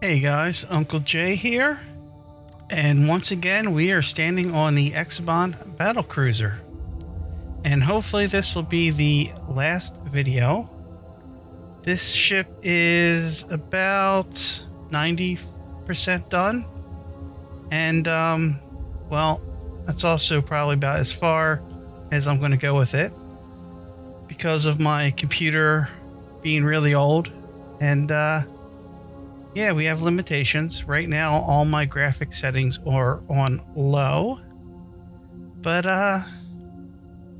Hey guys, Uncle J here, and once again we are standing on the XEBON BattleCruiser, and hopefully this will be the last video. This ship is about 90% done, and well, that's also probably about as far as I'm going to go with it because of my computer being really old, and yeah, we have limitations. Right now, all my graphic settings are on low. But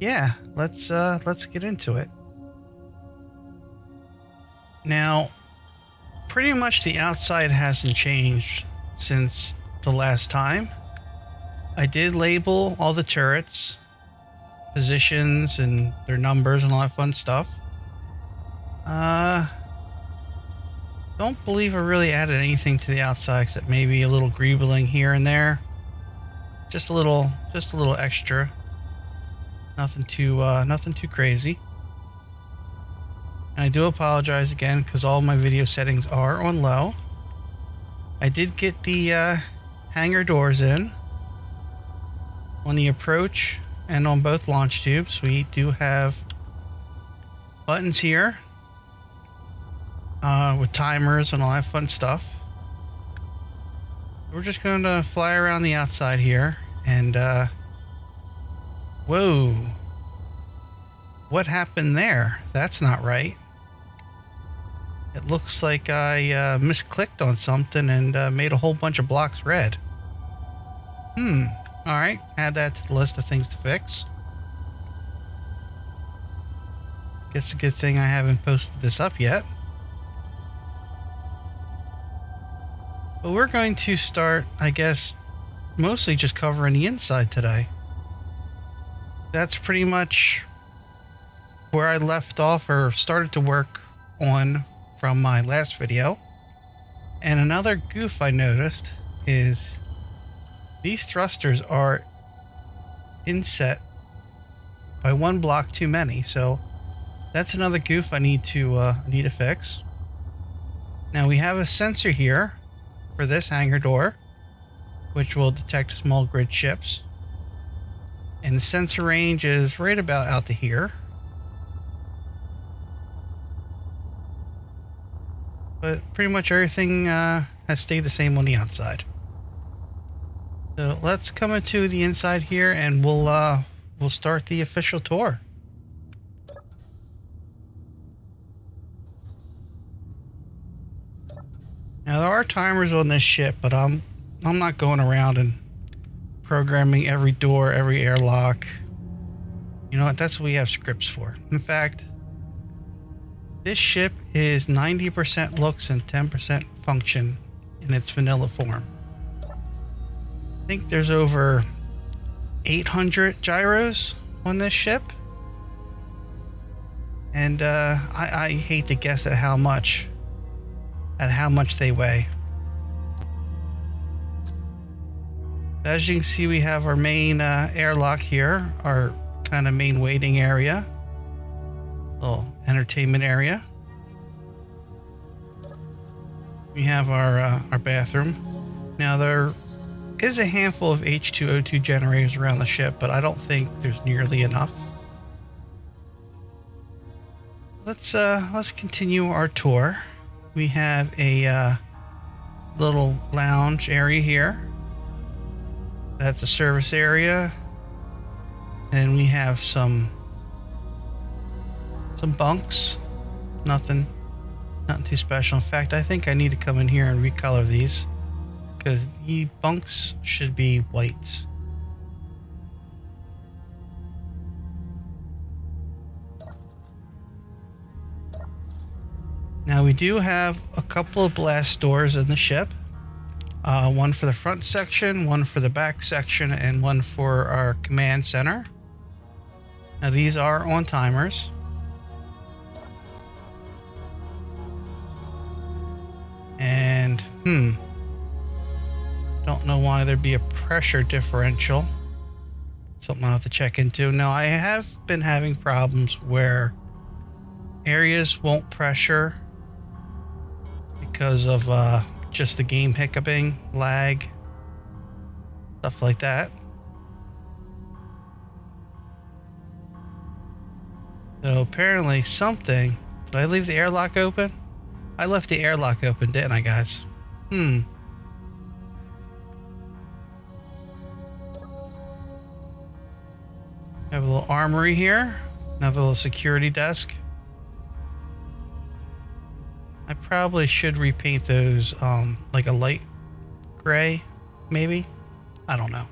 yeah, let's get into it. Now, pretty much the outside hasn't changed since the last time. I did label all the turrets, positions, and their numbers and all that fun stuff. Don't believe I really added anything to the outside except maybe a little greebling here and there. Just a little extra. Nothing too crazy. And I do apologize again because all my video settings are on low. I did get the hangar doors in on the approach and on both launch tubes. We do have buttons here. With timers and all that fun stuff. We're just going to fly around the outside here and whoa, what happened there? That's not right. It looks like I misclicked on something and made a whole bunch of blocks red. Alright, add that to the list of things to fix. Guess a good thing I haven't posted this up yet. But we're going to start, I guess, mostly just covering the inside today. That's pretty much where I left off or started to work on from my last video. And another goof I noticed is these thrusters are inset by one block too many. So that's another goof I need to fix. Now we have a sensor here for this hangar door, which will detect small grid ships, and the sensor range is right about out to here, but pretty much everything has stayed the same on the outside. So let's come into the inside here and we'll start the official tour. Now there are timers on this ship, but I'm not going around and programming every door, every airlock. You know what? That's what we have scripts for. In fact, this ship is 90% looks and 10% function in its vanilla form. I think there's over 800 gyros on this ship, and I hate to guess at how much they weigh. As you can see, we have our main airlock here, our kind of main waiting area, little entertainment area. We have our bathroom. Now there is a handful of H2O2 generators around the ship, but I don't think there's nearly enough. Let's continue our tour. We have a little lounge area here. That's a service area. And we have some bunks. Nothing too special. In fact, I think I need to come in here and recolor these because the bunks should be white. Now we do have a couple of blast doors in the ship. One for the front section, one for the back section, and one for our command center. Now these are on timers. And don't know why there'd be a pressure differential. Something I'll have to check into. Now I have been having problems where areas won't pressure because of just the game hiccuping, lag, stuff like that. So apparently something... Did I leave the airlock open? I left the airlock open, didn't I, guys? Have a little armory here. Another little security desk. I probably should repaint those like a light gray, maybe? I don't know.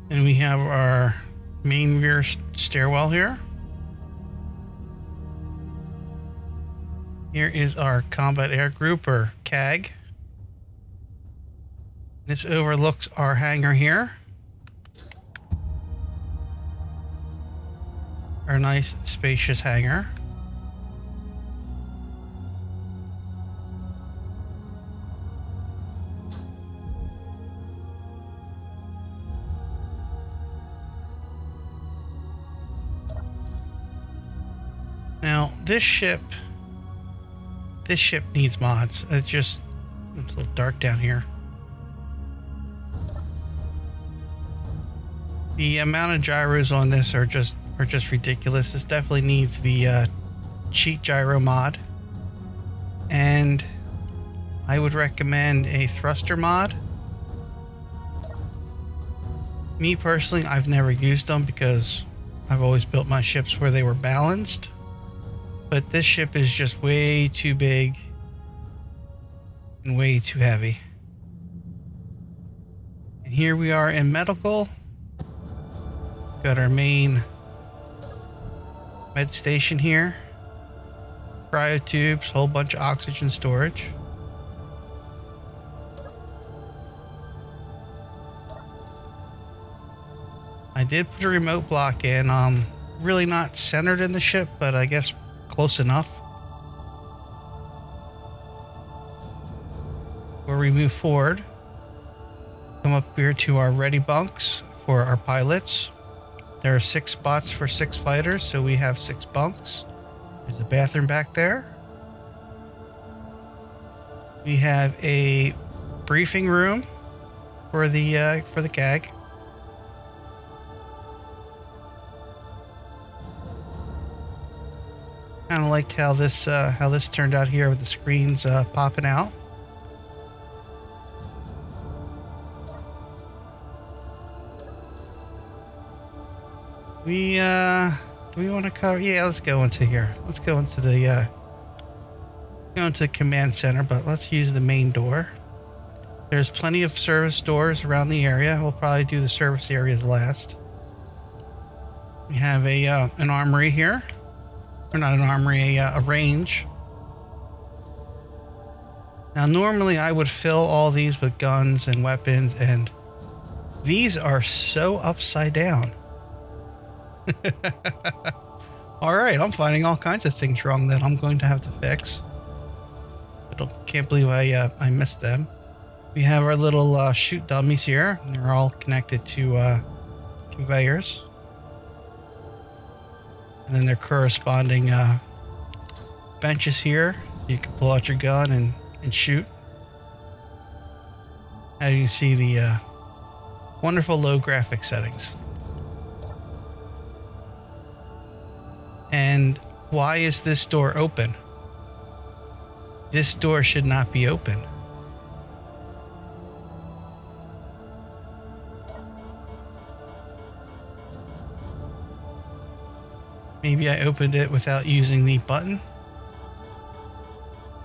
And we have our main rear stairwell here. Here is our Combat Air Group, or CAG. This overlooks our hangar here. Our nice spacious hangar. Now this ship needs mods. It's a little dark down here. The amount of gyros on this are just ridiculous. This definitely needs the cheat gyro mod, and I would recommend a thruster mod. Me personally, I've never used them because I've always built my ships where they were balanced, but this ship is just way too big and way too heavy. And here we are in medical. Got our main med station here, cryo tubes, whole bunch of oxygen storage. I did put a remote block in, really not centered in the ship, but I guess close enough. Where we move forward, come up here to our ready bunks for our pilots. There are 6 spots for 6 fighters, so we have 6 bunks. There's a bathroom back there. We have a briefing room for the CAG. Kind of liked how this turned out here with the screens popping out. Do we want to cover? Yeah, let's go into here. Let's go into the command center, but let's use the main door. There's plenty of service doors around the area. We'll probably do the service areas last. We have an armory here, or not an armory, a range. Now, normally I would fill all these with guns and weapons, and these are so upside down. Alright, I'm finding all kinds of things wrong that I'm going to have to fix. I can't believe I missed them. We have our little chute dummies here. They're all connected to conveyors. And then their corresponding benches here. You can pull out your gun and shoot. As you can see, the wonderful low graphic settings. And why is this door open? This door should not be open. Maybe I opened it without using the button.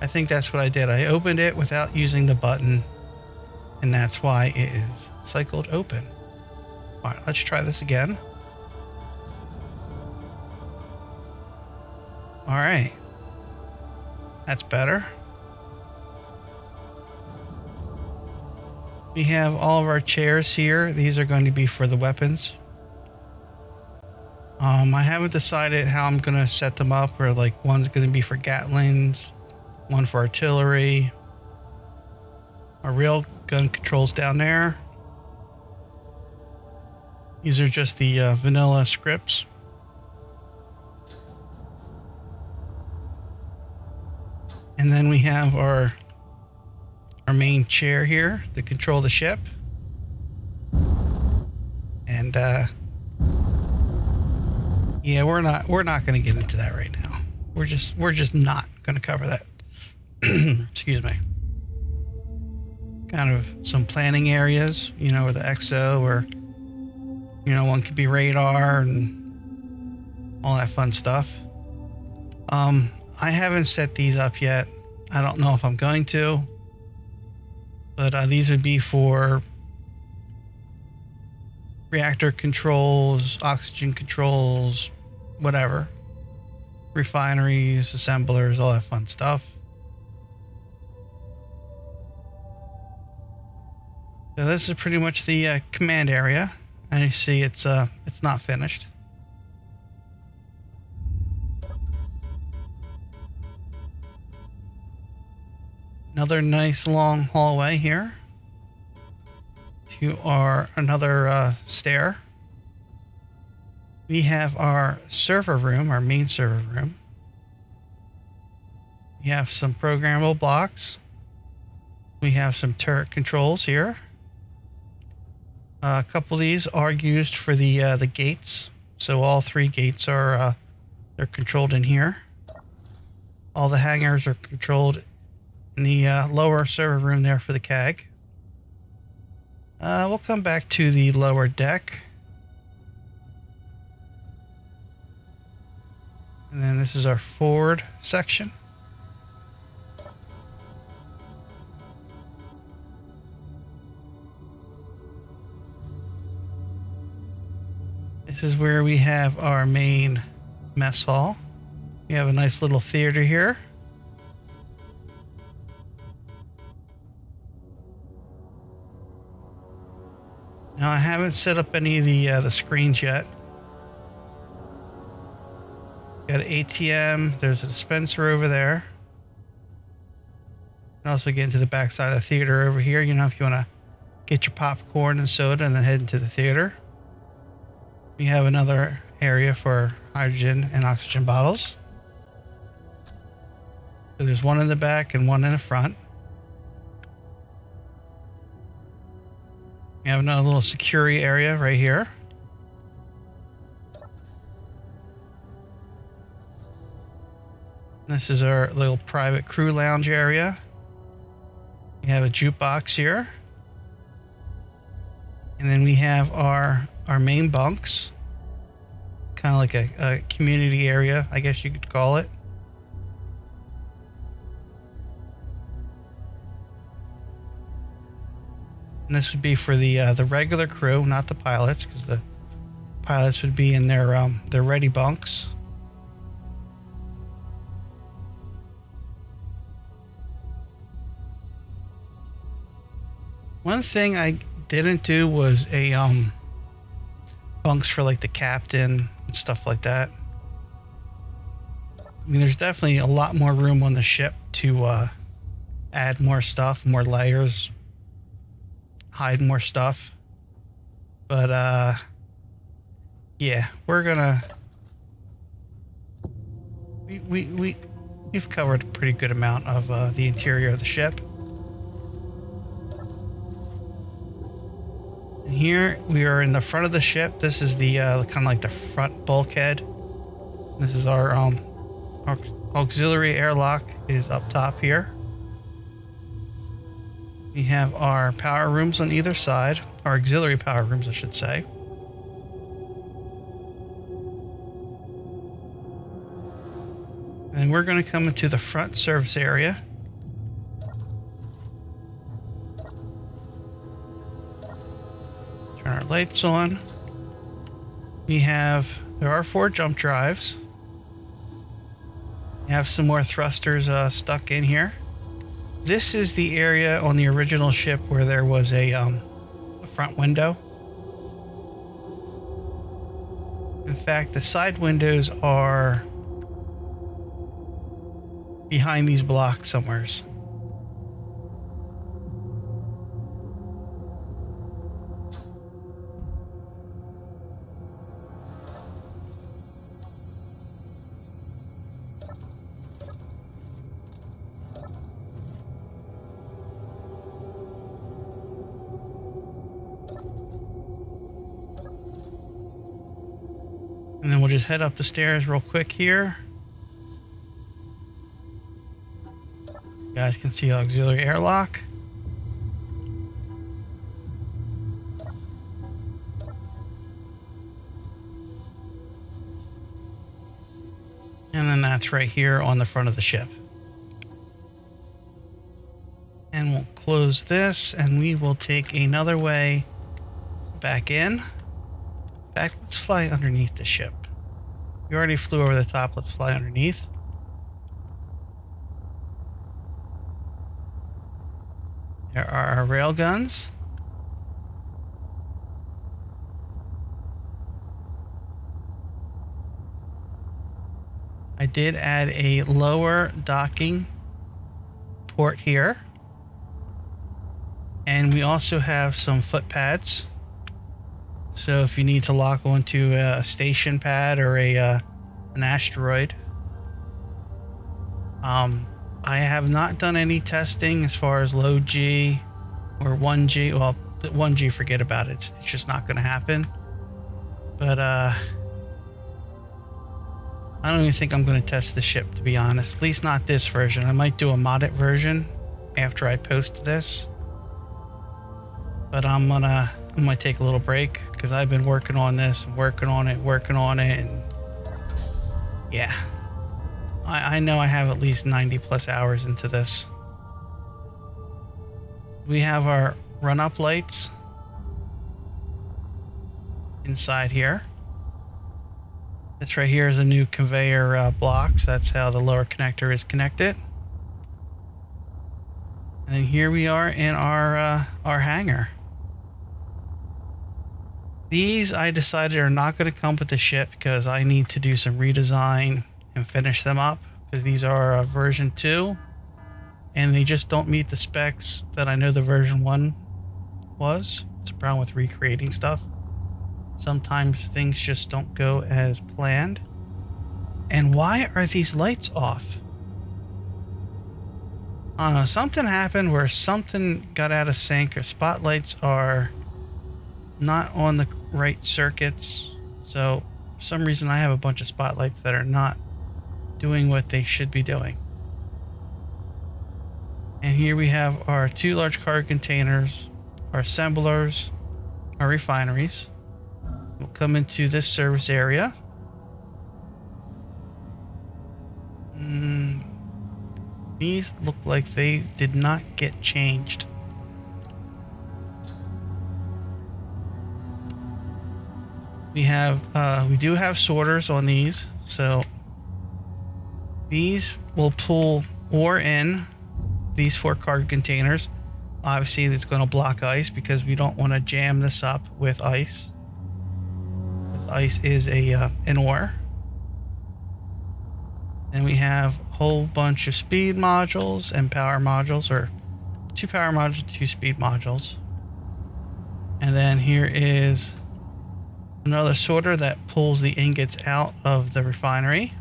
I think that's what I did. I opened it without using the button, and that's why it is cycled open. Alright, let's try this again. Alright. That's better. We have all of our chairs here. These are going to be for the weapons. I haven't decided how I'm going to set them up, or like one's going to be for Gatlings, one for artillery. Our rail gun controls down there. These are just the vanilla scripts. And then we have our main chair here to control the ship. And yeah, we're not going to get into that right now. We're just not going to cover that. Excuse me. Kind of some planning areas, you know, with the XO, where, you know, one could be radar and all that fun stuff. I haven't set these up yet. I don't know if I'm going to, but these would be for reactor controls, oxygen controls, whatever, refineries, assemblers, all that fun stuff. So this is pretty much the command area, and you see it's not finished. Another nice long hallway here to another stair. We have our server room, our main server room. We have some programmable blocks. We have some turret controls here. A couple of these are used for the gates, so all 3 gates are they're controlled in here. All the hangars are controlled in the lower server room there for the CAG. We'll come back to the lower deck. And then this is our forward section. This is where we have our main mess hall. We have a nice little theater here. Now I haven't set up any of the screens yet. Got an ATM, there's a dispenser over there. You can also get into the back side of the theater over here, you know, if you want to get your popcorn and soda and then head into the theater. We have another area for hydrogen and oxygen bottles. So there's one in the back and one in the front. We have another little security area right here. This is our little private crew lounge area. We have a jukebox here. And then we have our main bunks. Kind of like a community area, I guess you could call it. And this would be for the regular crew, not the pilots, because the pilots would be in their ready bunks. One thing I didn't do was a bunks for like the captain and stuff like that. I mean, there's definitely a lot more room on the ship to add more stuff, more layers, hide more stuff. But yeah, we're gonna we've covered a pretty good amount of the interior of the ship. And here we are in the front of the ship. This is the kind of like the front bulkhead. This is our auxiliary airlock is up top here. We have our power rooms on either side, our auxiliary power rooms, I should say. And we're going to come into the front service area. Turn our lights on. There are 4 jump drives. We have some more thrusters stuck in here. This is the area on the original ship where there was a front window. In fact, the side windows are behind these blocks somewheres. And then we'll just head up the stairs real quick here. You guys can see auxiliary airlock. And then that's right here on the front of the ship. And we'll close this and we will take another way back in. In fact, let's fly underneath the ship. We already flew over the top, let's fly underneath. There are our rail guns. I did add a lower docking port here. And we also have some foot pads. So if you need to lock onto a station pad or an asteroid. I have not done any testing as far as low G or 1G. Well, 1G, forget about it. It's just not going to happen. But I don't even think I'm going to test the ship, to be honest. At least not this version. I might do a modded version after I post this. But I'm gonna take a little break because I've been working on this and working on it, and yeah, I know I have at least 90 plus hours into this. We have our run-up lights inside here. This right here is a new conveyor block, so that's how the lower connector is connected. And here we are in our hangar. These I decided are not going to come with the ship because I need to do some redesign and finish them up because these are version 2 and they just don't meet the specs that I know the version 1 was. It's a problem with recreating stuff. Sometimes things just don't go as planned. And why are these lights off? I don't know, something happened where something got out of sync or spotlights are not on the right circuits. So for some reason I have a bunch of spotlights that are not doing what they should be doing. And here we have our 2 large cargo containers, our assemblers, our refineries. We'll come into this service area. These look like they did not get changed. We do have sorters on these, so these will pull ore in these 4 cargo containers. Obviously it's going to block ice because we don't want to jam this up with ice. Ice is an ore. And we have a whole bunch of speed modules and power modules, or 2 power modules, 2 speed modules. And then here is another sorter that pulls the ingots out of the refinery.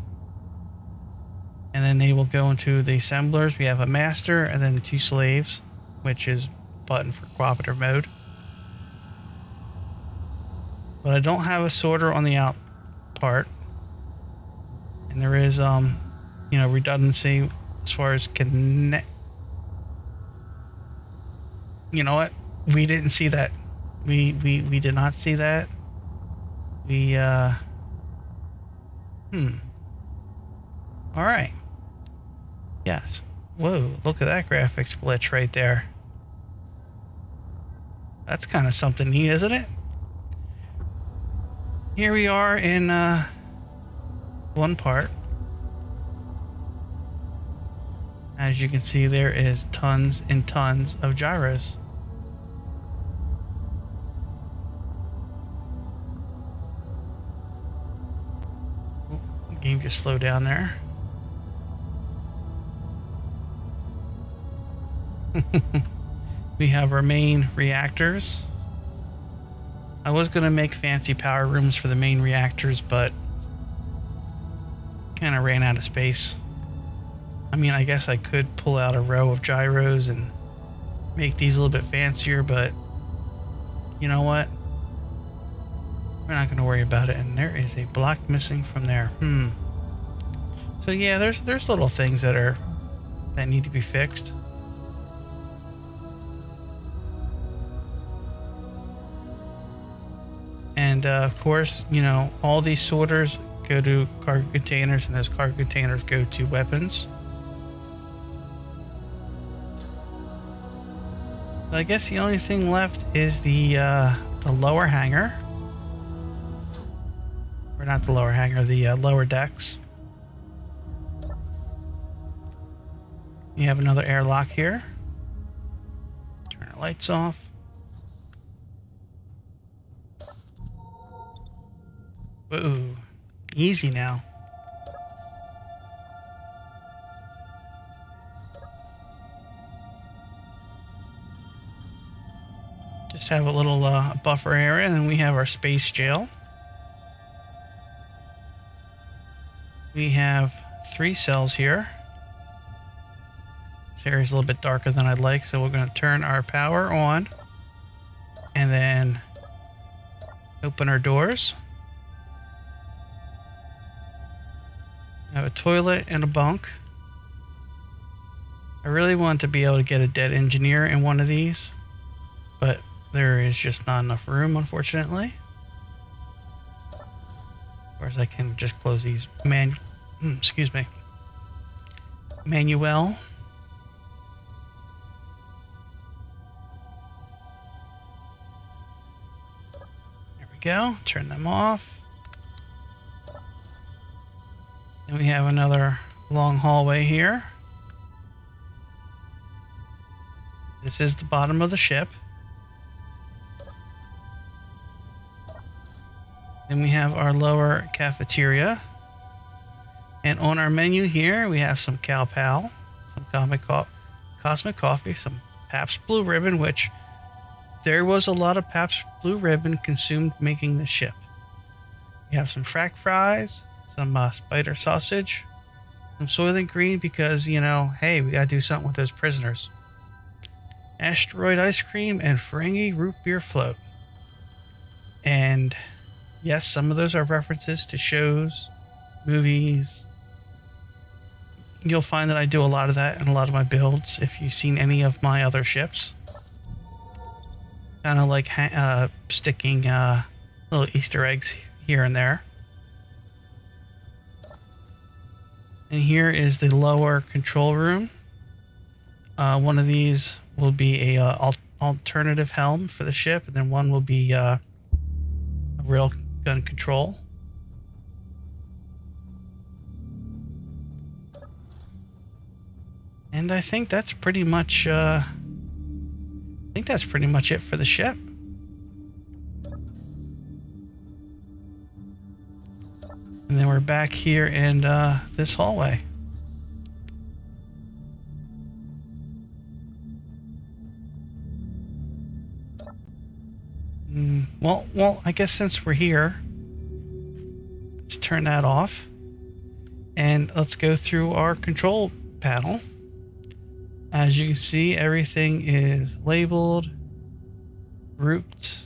And then they will go into the assemblers. We have a master and then 2 slaves, which is button for cooperative mode. But I don't have a sorter on the out part. And there is, redundancy as far as connect. You know what? We didn't see that. We did not see that. Alright. Yes. Whoa, look at that graphics glitch right there. That's kind of something neat, isn't it? Here we are in one part. As you can see, there is tons and tons of gyros. The game just slowed down there. We have our main reactors. I was going to make fancy power rooms for the main reactors, but kind of ran out of space. I mean, I guess I could pull out a row of gyros and make these a little bit fancier, but you know what? We're not going to worry about it. And there is a block missing from there. So yeah, there's little things that need to be fixed. And of course, you know, all these sorters go to cargo containers, and those cargo containers go to weapons. So I guess the only thing left is the lower hangar. Or not the lower hangar, the lower decks. You have another airlock here. Turn the lights off. Whoa, easy now. Just have a little buffer area, and then we have our space jail. We have 3 cells here. This area is a little bit darker than I'd like, so we're going to turn our power on and then open our doors. I have a toilet and a bunk. I really want to be able to get a dead engineer in one of these, but there is just not enough room, unfortunately. Of course, I can just close these manual. There we go. Turn them off. And we have another long hallway here. This is the bottom of the ship. Then we have our lower cafeteria. And on our menu here, we have some Cow Pal, some Cosmic Coffee, some Pabst Blue Ribbon, which there was a lot of Pabst Blue Ribbon consumed making the ship. We have some frack fries, some spider sausage, some Soylent Green because, you know, hey, we gotta do something with those prisoners. Asteroid ice cream and Ferengi root beer float. And yes, some of those are references to shows, movies. You'll find that I do a lot of that in a lot of my builds if you've seen any of my other ships. Kind of like sticking little Easter eggs here and there. And here is the lower control room. One of these will be a alternative helm for the ship, and then one will be a rail gun control. And I think that's pretty much it for the ship. And then we're back here in this hallway. Well, I guess since we're here, let's turn that off. And let's go through our control panel. As you can see, everything is labeled, grouped,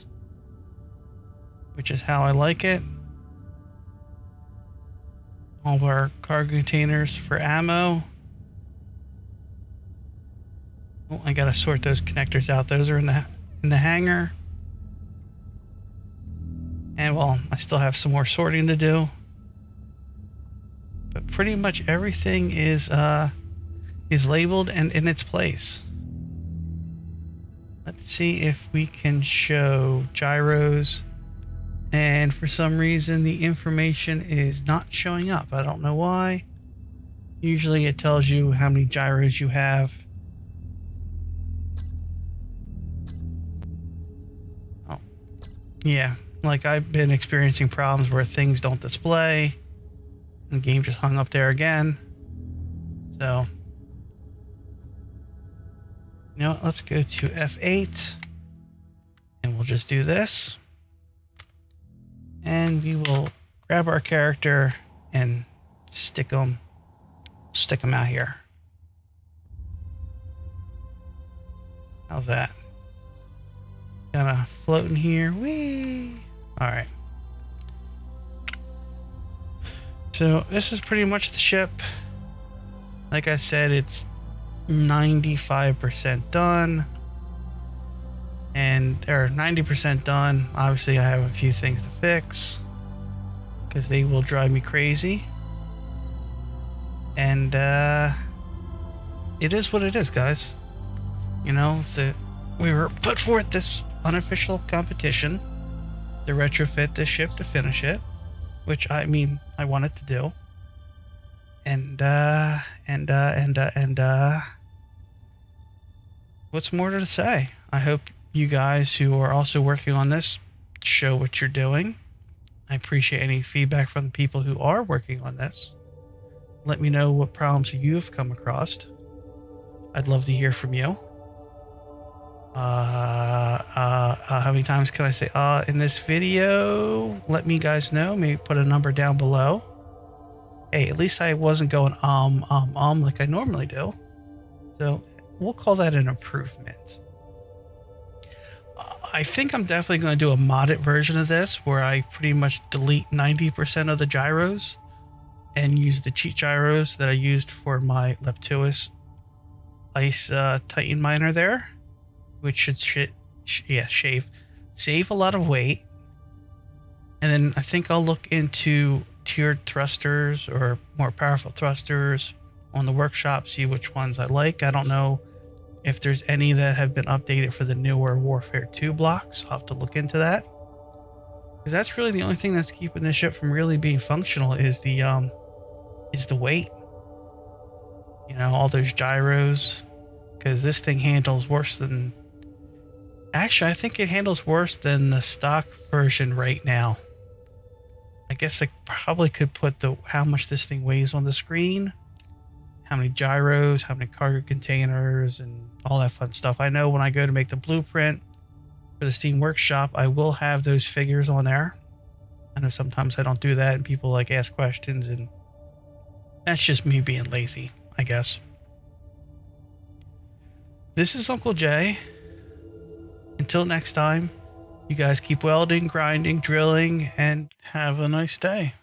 which is how I like it. All of our cargo containers for ammo. Oh, I gotta sort those connectors out. Those are in the hangar. And well, I still have some more sorting to do. But pretty much everything is labeled and in its place. Let's see if we can show gyros. And for some reason, the information is not showing up. I don't know why. Usually it tells you how many gyros you have. Oh, yeah. Like I've been experiencing problems where things don't display. And the game just hung up there again. So, you know what? Let's go to F8. And we'll just do this. And we will grab our character and stick them out here. How's that? Kind of floating here. Whee! Alright. So this is pretty much the ship. Like I said, it's 95% done. And, or 90% done. Obviously I have a few things to fix, because they will drive me crazy. And it is what it is, guys. You know, we were put forth this unofficial competition to retrofit this ship to finish it, which I mean I wanted to do. And what's more to say? I hope you guys who are also working on this show what you're doing. I appreciate any feedback from the people who are working on this. Let me know what problems you've come across. I'd love to hear from you. How many times can I say in this video? Let me guys know. Maybe put a number down below. Hey, at least I wasn't going like I normally do. So we'll call that an improvement. I think I'm definitely going to do a modded version of this where I pretty much delete 90% of the gyros and use the cheat gyros that I used for my Leptuous Ice Titan miner there, which should save a lot of weight. And then I think I'll look into tiered thrusters or more powerful thrusters on the workshop, see which ones I like. I don't know if there's any that have been updated for the newer Warfare 2 blocks. I'll have to look into that, because that's really the only thing that's keeping this ship from really being functional is the weight. You know, all those gyros, because this thing handles worse than... Actually, I think it handles worse than the stock version right now. I guess I probably could put how much this thing weighs on the screen, how many gyros, how many cargo containers, and all that fun stuff. I know when I go to make the blueprint for the Steam Workshop, I will have those figures on there. I know sometimes I don't do that and people like ask questions, and that's just me being lazy, I guess. This is Uncle J. Until next time, you guys keep welding, grinding, drilling, and have a nice day.